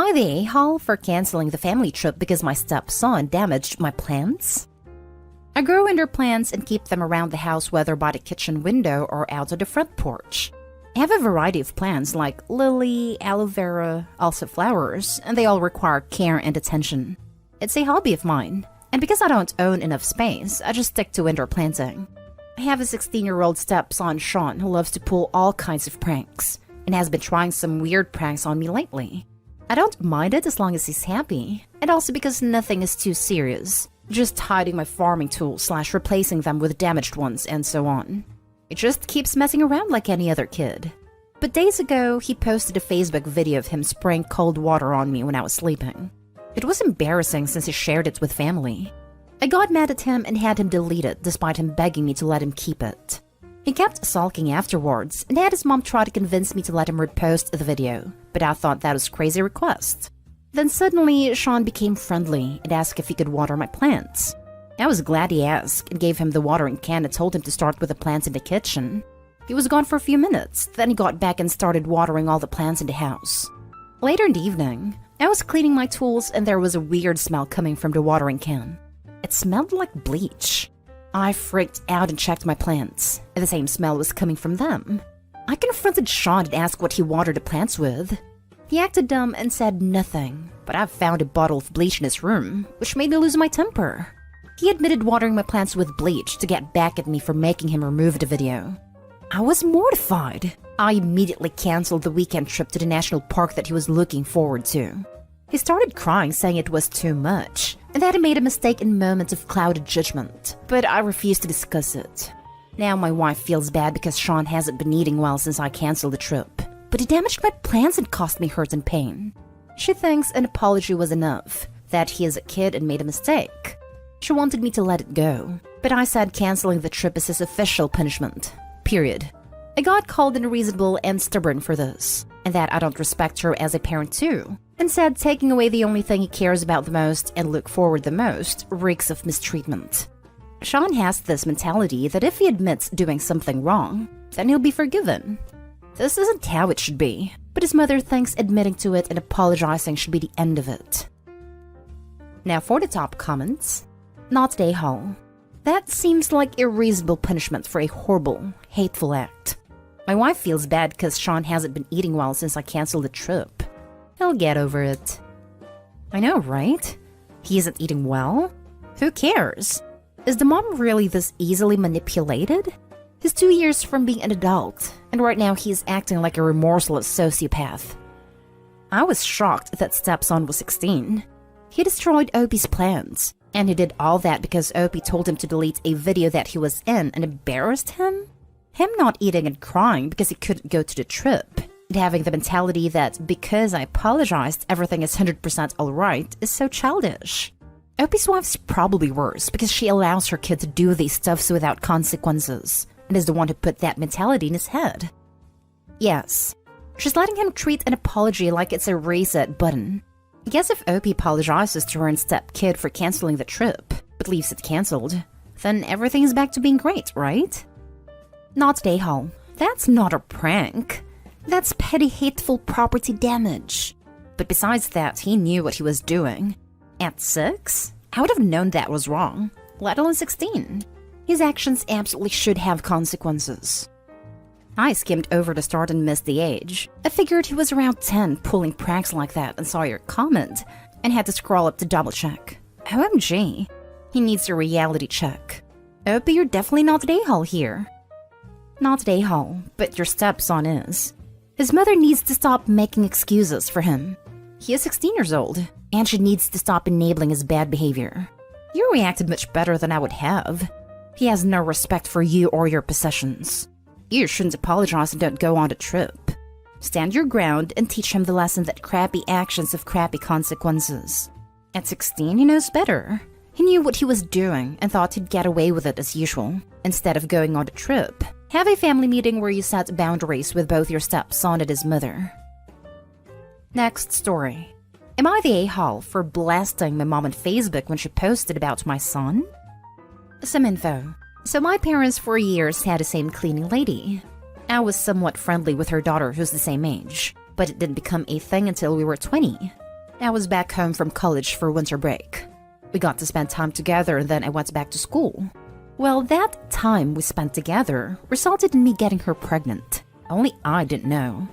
I the a-hole for canceling the family trip because my stepson damaged my plants? I grow indoor plants and keep them around the house, whether by the kitchen window or out on the front porch. I have a variety of plants like lily, aloe vera, also flowers, and they all require care and attention. It's a hobby of mine, and because I don't own enough space, I just stick to indoor planting. I have a 16-year-old stepson, Sean, who loves to pull all kinds of pranks, and has been trying some weird pranks on me lately. I don't mind it as long as he's happy, and also because nothing is too serious, just hiding my farming tools / replacing them with damaged ones and so on. It just keeps messing around like any other kid. But days ago, he posted a Facebook video of him spraying cold water on me when I was sleeping. It was embarrassing since he shared it with family. I got mad at him and had him delete it despite him begging me to let him keep it. He kept sulking afterwards and had his mom try to convince me to let him repost the video, but I thought that was a crazy request. Then suddenly, Sean became friendly and asked if he could water my plants. I was glad he asked and gave him the watering can and told him to start with the plants in the kitchen. He was gone for a few minutes, then he got back and started watering all the plants in the house. Later in the evening, I was cleaning my tools and there was a weird smell coming from the watering can. It smelled like bleach. I freaked out and checked my plants, and the same smell was coming from them. I confronted Sean and asked what he watered the plants with. He acted dumb and said nothing, but I found a bottle of bleach in his room, which made me lose my temper. He admitted watering my plants with bleach to get back at me for making him remove the video. I was mortified. I immediately canceled the weekend trip to the national park that he was looking forward to. He started crying, saying it was too much, and that he made a mistake in moments of clouded judgment, but I refused to discuss it. Now my wife feels bad because Sean hasn't been eating well since I canceled the trip, but he damaged my plants and caused me hurt and pain. She thinks an apology was enough, that he is a kid and made a mistake. She wanted me to let it go, but I said canceling the trip is his official punishment. Period. I got called unreasonable and stubborn for this, and that I don't respect her as a parent too, and said taking away the only thing he cares about the most and look forward the most reeks of mistreatment. Sean has this mentality that if he admits doing something wrong, then he'll be forgiven. This isn't how it should be, but his mother thinks admitting to it and apologizing should be the end of it. Now for the top comments. Not a-hole. That seems like a reasonable punishment for a horrible, hateful act. My wife feels bad because Sean hasn't been eating well since I canceled the trip. He'll get over it. I know, right? He isn't eating well? Who cares? Is the mom really this easily manipulated? He's 2 years from being an adult, and right now he's acting like a remorseless sociopath. I was shocked that Stepson was 16. He destroyed Opie's plans, and he did all that because Opie told him to delete a video that he was in and embarrassed him? Him not eating and crying because he couldn't go to the trip, and having the mentality that because I apologized everything is 100% alright is so childish. Opie's wife's probably worse because she allows her kid to do these stuffs without consequences, and is the one who put that mentality in his head. Yes, she's letting him treat an apology like it's a reset button. I guess if Opie apologizes to her and stepkid for canceling the trip, but leaves it cancelled, then everything is back to being great, right? Not a-hole. That's not a prank. That's petty hateful property damage. But besides that, he knew what he was doing. At 6? I would have known that was wrong, let alone 16. His actions absolutely should have consequences. I skimmed over the start and missed the age. I figured he was around 10 pulling pranks like that and saw your comment, and had to scroll up to double check. OMG. He needs a reality check. Opie, you're definitely not the a-hole here. Not the a-hole, but your stepson is. His mother needs to stop making excuses for him. He is 16 years old, and she needs to stop enabling his bad behavior. You reacted much better than I would have. He has no respect for you or your possessions. You shouldn't apologize and don't go on the trip. Stand your ground and teach him the lesson that crappy actions have crappy consequences. At 16, he knows better. He knew what he was doing and thought he'd get away with it as usual. Instead of going on the trip, have a family meeting where you set boundaries with both your stepson and his mother. Next story. Am I the a-hole for blasting my mom on Facebook when she posted about my son? Some info. So my parents for years had the same cleaning lady. I was somewhat friendly with her daughter who's the same age, but it didn't become a thing until we were 20. I was back home from college for winter break. We got to spend time together and then I went back to school. Well, that time we spent together resulted in me getting her pregnant. Only I didn't know.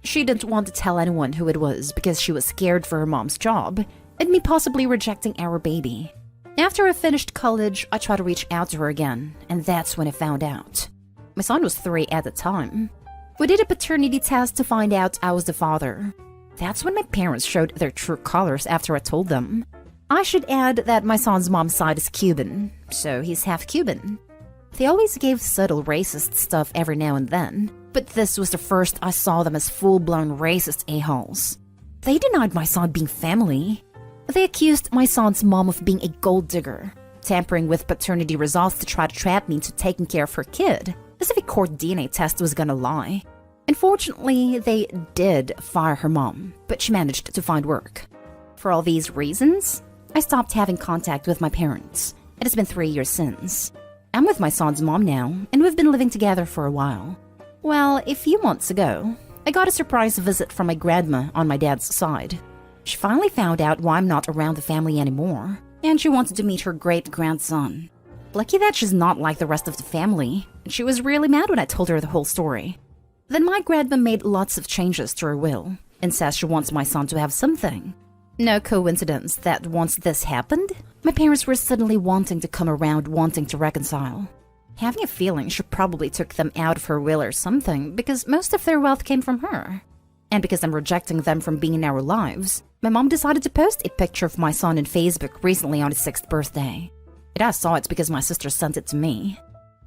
She didn't want to tell anyone who it was because she was scared for her mom's job and me possibly rejecting our baby. After I finished college, I tried to reach out to her again, and that's when I found out. My son was 3 at the time. We did a paternity test to find out I was the father. That's when my parents showed their true colors after I told them. I should add that my son's mom's side is Cuban, so he's half Cuban. They always gave subtle racist stuff every now and then, but this was the first I saw them as full-blown racist a-holes. They denied my son being family. They accused my son's mom of being a gold digger, tampering with paternity results to try to trap me into taking care of her kid, as if a court DNA test was gonna lie. Unfortunately, they did fire her mom, but she managed to find work. For all these reasons, I stopped having contact with my parents. It has been 3 years since. I'm with my son's mom now, and we've been living together for a while. Well, a few months ago, I got a surprise visit from my grandma on my dad's side. She finally found out why I'm not around the family anymore, and she wanted to meet her great-grandson. Lucky that she's not like the rest of the family, and she was really mad when I told her the whole story. Then my grandma made lots of changes to her will, and says she wants my son to have something. No coincidence that once this happened, my parents were suddenly wanting to come around, wanting to reconcile. Having a feeling she probably took them out of her will or something, because most of their wealth came from her. And because I'm rejecting them from being in our lives, my mom decided to post a picture of my son on Facebook recently on his 6th birthday. I saw it because my sister sent it to me.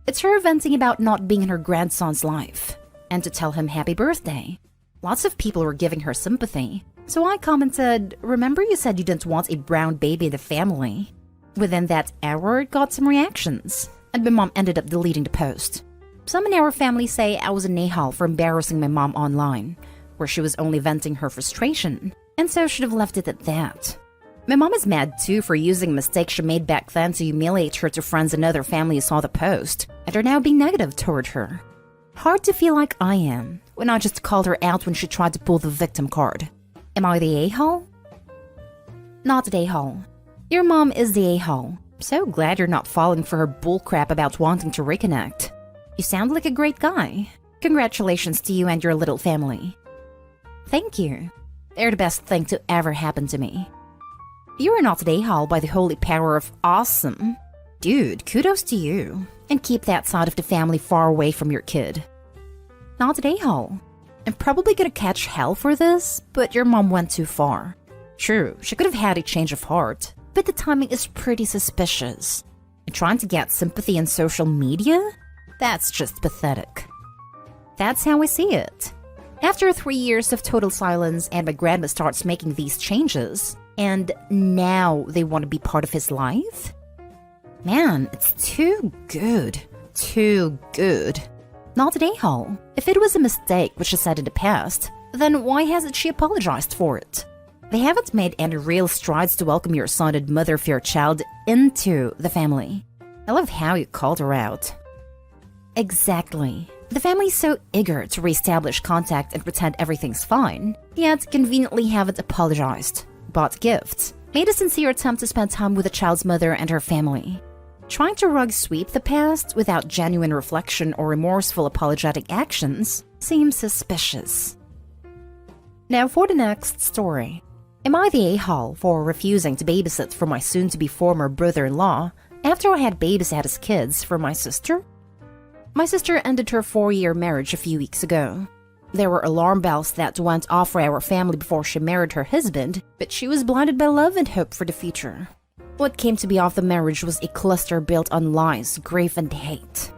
It's her venting about not being in her grandson's life, and to tell him happy birthday. Lots of people were giving her sympathy, so I commented, "Remember you said you didn't want a brown baby in the family?" Within that hour, it got some reactions, and my mom ended up deleting the post. Some in our family say I was an a-hole for embarrassing my mom online, where she was only venting her frustration, and so should have left it at that. My mom is mad too for using a mistake she made back then to humiliate her to friends and other family who saw the post, and are now being negative toward her. Hard to feel like I am, when I just called her out when she tried to pull the victim card. Am I the a-hole? Not the a-hole. Your mom is the a-hole. So glad you're not falling for her bullcrap about wanting to reconnect. You sound like a great guy. Congratulations to you and your little family. Thank you. They're the best thing to ever happen to me. You are not the a-hole by the holy power of awesome. Dude, kudos to you. And keep that side of the family far away from your kid. Not the a-hole. I'm probably gonna catch hell for this, but your mom went too far. True, she could have had a change of heart, but the timing is pretty suspicious. And trying to get sympathy in social media? That's just pathetic. That's how I see it. After 3 years of total silence and my grandma starts making these changes, and now they want to be part of his life? Man, it's too good. Too good. Not an a-hole. If it was a mistake, which she said in the past, then why hasn't she apologized for it? They haven't made any real strides to welcome your son and mother of your child into the family. I love how you called her out. Exactly. The family's so eager to reestablish contact and pretend everything's fine, yet conveniently haven't apologized, bought gifts, made a sincere attempt to spend time with the child's mother and her family. Trying to rug sweep the past without genuine reflection or remorseful apologetic actions seems suspicious. Now for the next story. Am I the a-hole for refusing to babysit for my soon-to-be former brother-in-law after I had babysat his kids for my sister? My sister ended her 4-year marriage a few weeks ago. There were alarm bells that went off for our family before she married her husband, but she was blinded by love and hope for the future. What came to be of the marriage was a cluster built on lies, grief, and hate.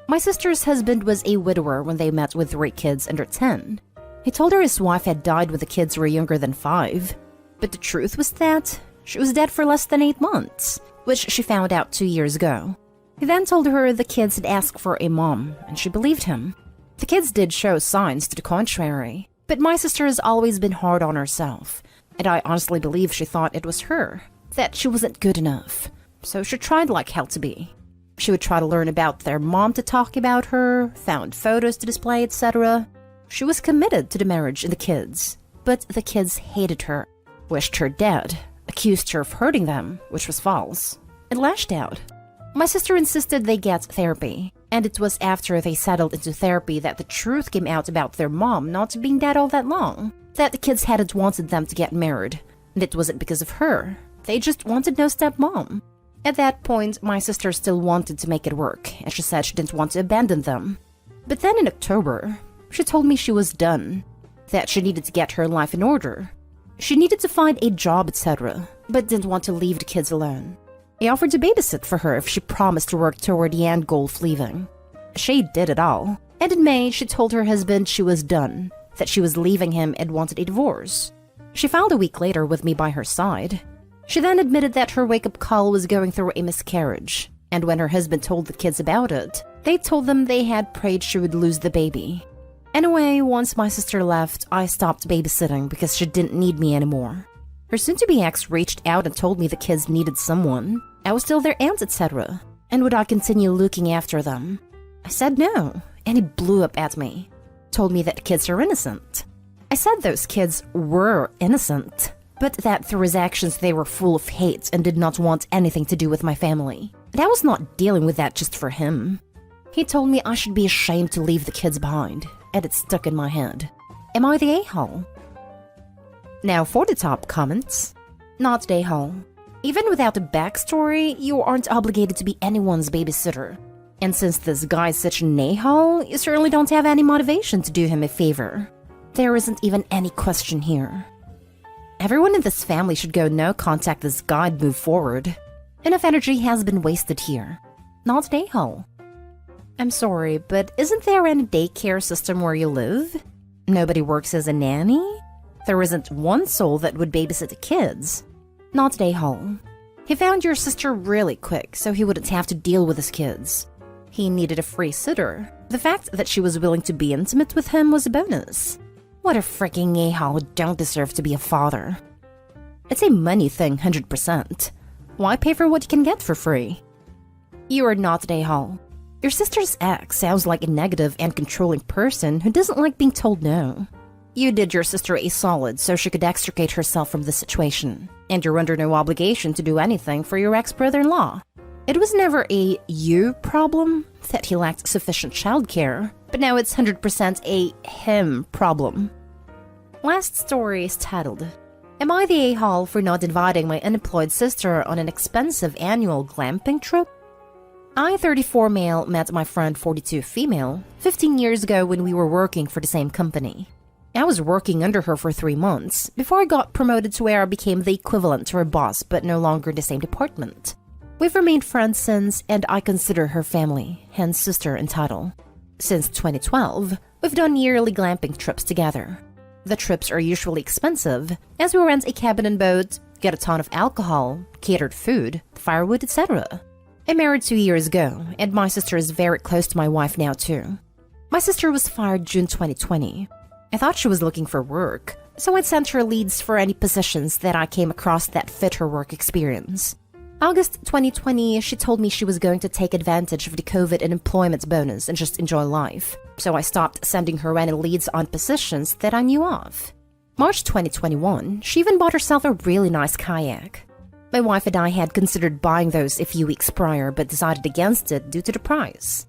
My sister's husband was a widower when they met with 3 kids under 10. He told her his wife had died when the kids were younger than 5. But the truth was that she was dead for less than 8 months, which she found out 2 years ago. He then told her the kids had asked for a mom, and she believed him. The kids did show signs to the contrary, but my sister has always been hard on herself, and I honestly believe she thought it was her, that she wasn't good enough, so she tried like hell to be. She would try to learn about their mom to talk about her, found photos to display, etc. She was committed to the marriage and the kids, but the kids hated her. wished her dead, accused her of hurting them, which was false, and lashed out. My sister insisted they get therapy, and it was after they settled into therapy that the truth came out about their mom not being dead all that long, that the kids hadn't wanted them to get married, and it wasn't because of her. They just wanted no stepmom. At that point, my sister still wanted to make it work, and she said she didn't want to abandon them. But then in October, she told me she was done, that she needed to get her life in order. She needed to find a job, etc., but didn't want to leave the kids alone. I offered to babysit for her if she promised to work toward the end goal of leaving. She did it all, and in May, she told her husband she was done, that she was leaving him and wanted a divorce. She filed a week later with me by her side. She then admitted that her wake-up call was going through a miscarriage, and when her husband told the kids about it, they told them they had prayed she would lose the baby. Anyway, once my sister left, I stopped babysitting because she didn't need me anymore. Her soon-to-be ex reached out and told me the kids needed someone. I was still their aunt, etc., and would I continue looking after them? I said no, and he blew up at me. Told me that kids are innocent. I said those kids were innocent, but that through his actions they were full of hate and did not want anything to do with my family. And I was not dealing with that just for him. He told me I should be ashamed to leave the kids behind, and it stuck in my head. Am I the a-hole? Now for the top comments. Not the a-hole. Even without a backstory, you aren't obligated to be anyone's babysitter. And since this guy's such an a-hole, you certainly don't have any motivation to do him a favor. There isn't even any question here. Everyone in this family should go no contact this guy and move forward. Enough energy has been wasted here. Not an a-hole. I'm sorry, but isn't there any daycare system where you live? Nobody works as a nanny? There isn't one soul that would babysit the kids. Not an a-hole. He found your sister really quick, so he wouldn't have to deal with his kids. He needed a free sitter. The fact that she was willing to be intimate with him was a bonus. What a freaking a-hole who don't deserve to be a father. It's a money thing, 100%. Why pay for what you can get for free? You are not an a-hole. Your sister's ex sounds like a negative and controlling person who doesn't like being told no. You did your sister a solid so she could extricate herself from the situation, and you're under no obligation to do anything for your ex-brother-in-law. It was never a you problem that he lacked sufficient childcare, but now it's 100% a him problem. Last story is titled, Am I the a-hole for not inviting my unemployed sister on an expensive annual glamping trip? I, 34 male, met my friend 42 female 15 years ago when we were working for the same company. I was working under her for 3 months before I got promoted to where I became the equivalent to her boss but no longer the same department. We've remained friends since, and I consider her family, hence sister in title. Since 2012, we've done yearly glamping trips together. The trips are usually expensive, as we rent a cabin and boat, get a ton of alcohol, catered food, firewood, etc. I married 2 years ago, and my sister is very close to my wife now too. My sister was fired June 2020. I thought she was looking for work, so I'd sent her leads for any positions that I came across that fit her work experience. August 2020, she told me she was going to take advantage of the COVID unemployment bonus and just enjoy life, so I stopped sending her any leads on positions that I knew of. March 2021, she even bought herself a really nice kayak. My wife and I had considered buying those a few weeks prior but decided against it due to the price.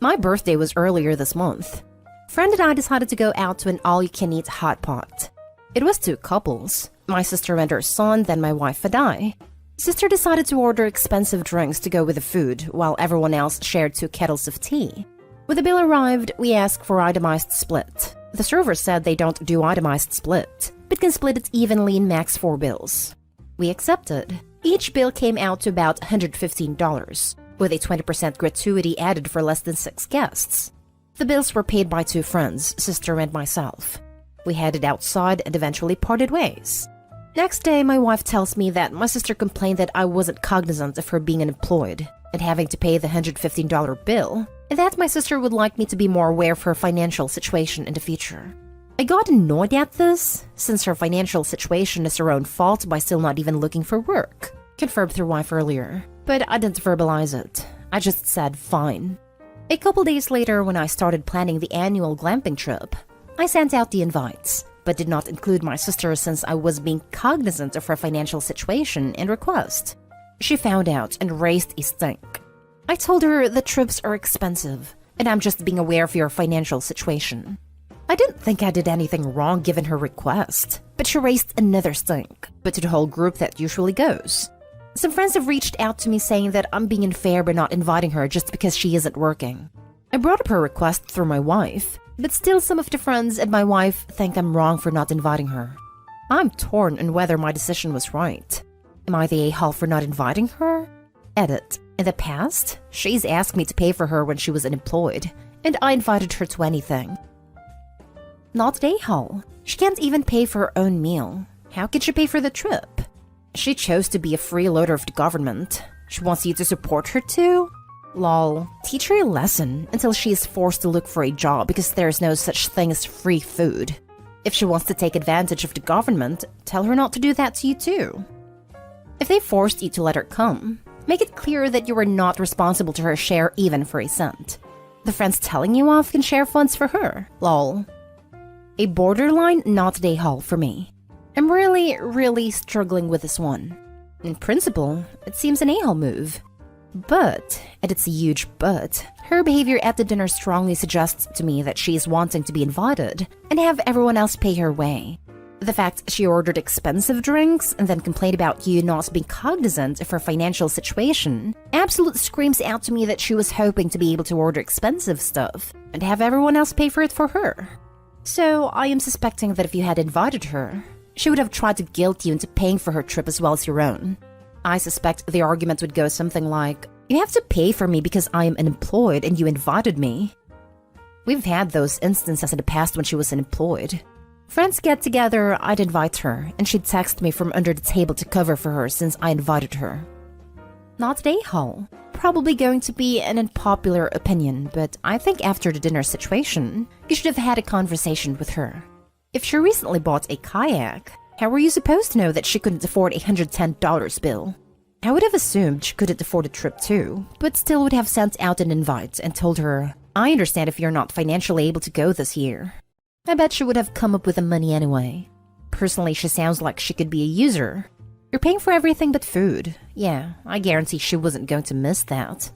My birthday was earlier this month. Friend and I decided to go out to an all-you-can-eat hot pot. It was 2 couples, my sister and her son, then my wife and I. Sister decided to order expensive drinks to go with the food, while everyone else shared 2 kettles of tea. When the bill arrived, we asked for itemized split. The server said they don't do itemized split, but can split it evenly in max 4 bills. We accepted. Each bill came out to about $115, with a 20% gratuity added for less than 6 guests. The bills were paid by 2 friends, sister and myself. We headed outside and eventually parted ways. Next day, my wife tells me that my sister complained that I wasn't cognizant of her being unemployed and having to pay the $115 bill, and that my sister would like me to be more aware of her financial situation in the future. I got annoyed at this, since her financial situation is her own fault by still not even looking for work, confirmed her wife earlier, but I didn't verbalize it. I just said fine. A couple days later, when I started planning the annual glamping trip, I sent out the invites, but did not include my sister since I was being cognizant of her financial situation and request. She found out and raised a stink. I told her the trips are expensive, and I'm just being aware of your financial situation. I didn't think I did anything wrong given her request, but she raised another stink, but to the whole group that usually goes. Some friends have reached out to me saying that I'm being unfair by not inviting her just because she isn't working. I brought up her request through my wife, but still some of the friends and my wife think I'm wrong for not inviting her. I'm torn on whether my decision was right. Am I the a-hole for not inviting her? Edit. In the past, she's asked me to pay for her when she was unemployed, and I invited her to anything. Not the a-hole. She can't even pay for her own meal. How could she pay for the trip? She chose to be a freeloader of the government. She wants you to support her too? Lol. Teach her a lesson until she is forced to look for a job because there is no such thing as free food. If she wants to take advantage of the government, tell her not to do that to you too. If they forced you to let her come, make it clear that you are not responsible to her share even for a cent. The friends telling you off can share funds for her. Lol. A borderline not the a-hole for me. I'm really struggling with this one. In principle, it seems an a-hole move. But, and it's a huge but, her behavior at the dinner strongly suggests to me that she is wanting to be invited and have everyone else pay her way. The fact she ordered expensive drinks and then complained about you not being cognizant of her financial situation absolutely screams out to me that she was hoping to be able to order expensive stuff and have everyone else pay for it for her. So I am suspecting that if you had invited her, she would have tried to guilt you into paying for her trip as well as your own. I suspect the argument would go something like, you have to pay for me because I am unemployed and you invited me. We've had those instances in the past when she was unemployed. Friends get together, I'd invite her, and she'd text me from under the table to cover for her since I invited her. Not the a-hole. Probably going to be an unpopular opinion, but I think after the dinner situation, you should have had a conversation with her. If she recently bought a kayak, how were you supposed to know that she couldn't afford a $110 bill? I would have assumed she couldn't afford a trip too, but still would have sent out an invite and told her, I understand if you're not financially able to go this year. I bet she would have come up with the money anyway. Personally, she sounds like she could be a user. You're paying for everything but food. Yeah, I guarantee she wasn't going to miss that.